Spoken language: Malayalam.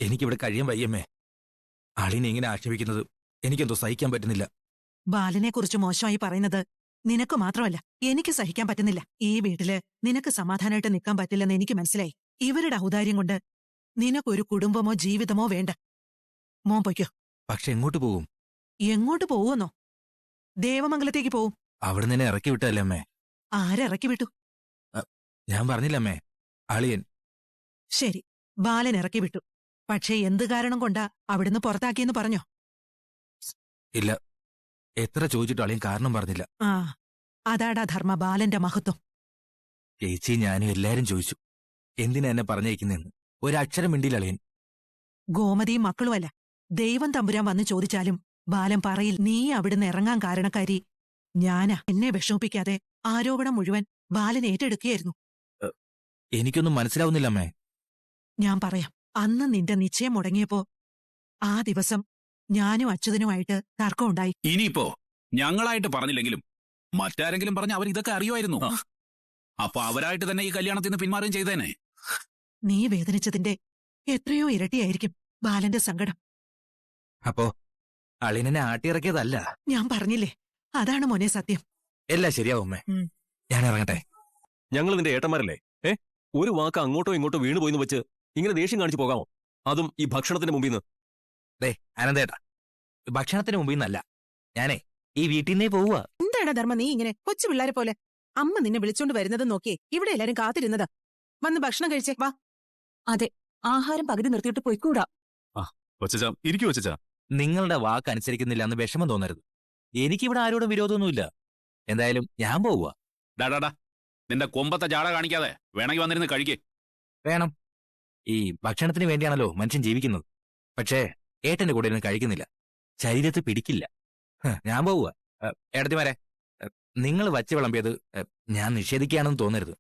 എനിക്കിവിടെ കഴിയാൻ വയ്യമ്മേ. അളിനെ ഇങ്ങനെ ആക്ഷേപിക്കുന്നത് എനിക്കെന്തോ സഹിക്കാൻ പറ്റുന്നില്ല. ബാലനെ കുറിച്ച് മോശമായി പറയുന്നത് നിനക്ക് മാത്രമല്ല എനിക്ക് സഹിക്കാൻ പറ്റുന്നില്ല. ഈ വീട്ടില് നിനക്ക് സമാധാനമായിട്ട് നിൽക്കാൻ പറ്റില്ലെന്ന് എനിക്ക് മനസ്സിലായി. ഇവരുടെ ഔദാര്യം കൊണ്ട് നിനക്കൊരു കുടുംബമോ ജീവിതമോ വേണ്ട. മോൻ പൊയ്ക്കോ. പക്ഷെ എങ്ങോട്ട് പോകും? എങ്ങോട്ട് പോവുമെന്നോ? ദേവമംഗലത്തേക്ക് പോവും. അവിടെ നിന്നെ ഇറക്കി വിട്ടല്ലേ അമ്മേ? ആരിറക്കി വിട്ടു? ഞാൻ പറഞ്ഞില്ലമ്മേ, അളിയൻ. ശരി, ബാലൻ ഇറക്കി വിട്ടു. പക്ഷേ എന്ത് കാരണം കൊണ്ടാ അവിടുന്ന് പുറത്താക്കിയെന്ന് പറഞ്ഞോ? ഇല്ല, എത്ര ചോദിച്ചിട്ട് അളിയൻ കാരണം പറഞ്ഞില്ല. ആ, അതാടാ ധർമ്മ ബാലന്റെ മഹത്വം. ചേച്ചി ഞാനും എല്ലാരും ചോദിച്ചു എന്തിനാ എന്നെ പറഞ്ഞേക്കുന്നെന്ന്. ഒരക്ഷരം മിണ്ടിയില്ല അളിയൻ. ഗോമതിയും മക്കളുമല്ല, ദൈവം തമ്പുരാൻ വന്ന് ചോദിച്ചാലും ബാലൻ പറയിൽ നീ അവിടുന്ന് ഇറങ്ങാൻ കാരണക്കാരി ഞാനാ. എന്നെ വിഷമിപ്പിക്കാതെ ആരോപണം മുഴുവൻ ബാലൻ ഏറ്റെടുക്കുകയായിരുന്നു. എനിക്കൊന്നും മനസ്സിലാവുന്നില്ല അമ്മേ. ഞാൻ പറയാം. അന്ന് നിന്റെ നിശ്ചയം മുടങ്ങിയപ്പോ ആ ദിവസം ഞാനും അച്യുതനുമായിട്ട് തർക്കമുണ്ടായി. ഇനിയിപ്പോ ഞങ്ങളായിട്ട് പറഞ്ഞില്ലെങ്കിലും മറ്റാരെങ്കിലും പറഞ്ഞ അവർ ഇതൊക്കെ അറിയുമായിരുന്നു. അപ്പൊ അവരായിട്ട് തന്നെ ഈ കല്യാണത്തിൽ നിന്ന് പിന്മാറുകയും ചെയ്തേനെ. നീ വേദനിച്ചതിന്റെ എത്രയോ ഇരട്ടിയായിരിക്കും ബാലന്റെ സങ്കടം. അപ്പോ അളിയനെ ആട്ടിയിറക്കിയതല്ല. ഞാൻ പറഞ്ഞില്ലേ, അതാണ് മോനെ സത്യം. എല്ലാം ശരിയാവും അമ്മേ. ഞാൻ ഇറങ്ങട്ടെ. ഞങ്ങൾ നിന്റെ ഏട്ടന്മാരല്ലേ? ഒരു വാക്ക് അങ്ങോട്ടോ ഇങ്ങോട്ടോ വീണു പോയിന്ന് വെച്ച് ഇങ്ങനെ ദേഷ്യം കാണിച്ചു പോകാമോ? അതും ഈ ഭക്ഷണത്തിന്റെ മുമ്പിൽ നിന്ന്. അനന്തേട്ടാ, ഭക്ഷണത്തിന് മുമ്പിൽ നിന്നല്ല, ഞാനേ ഈ വീട്ടിൽ നിന്നേ പോവുക. എന്താണ് ധർമ്മ നീ ഇങ്ങനെ കൊച്ചു പിള്ളേരെ പോലെ? അമ്മ നിന്നെ വിളിച്ചോണ്ട് വരുന്നത് നോക്കിയേ ഇവിടെ എല്ലാരും കാത്തിരുന്നതാ. വന്ന് ഭക്ഷണം കഴിച്ചേ വാ. അതെ, ആഹാരം പകുതി നിർത്തിയിട്ട് പോയിക്കൂടാ. ഇരിക്കു വച്ചാ. നിങ്ങളുടെ വാക്ക് അനുസരിക്കുന്നില്ല എന്ന് വിഷമം തോന്നരുത്. എനിക്കിവിടെ ആരോടും വിരോധമൊന്നുമില്ല. എന്തായാലും ഞാൻ പോവുക. ഡാടാ, നിന്റെ കൊമ്പത്തെ ജാട കാണിക്കാതെ വേണമെങ്കിൽ വന്നിരുന്ന് കഴിക്കേ. വേണം. ഈ ഭക്ഷണത്തിന് വേണ്ടിയാണല്ലോ മനുഷ്യൻ ജീവിക്കുന്നത്. പക്ഷേ ഏട്ടന്റെ കൂടെ ഇരുന്ന് കഴിക്കുന്നില്ല, ശരീരത്ത് പിടിക്കില്ല. ഞാൻ പോവുക. ഏട്ടത്തിമാരെ, നിങ്ങൾ വച്ച് വിളമ്പിയത് ഞാൻ നിഷേധിക്കുകയാണെന്ന് തോന്നരുത്.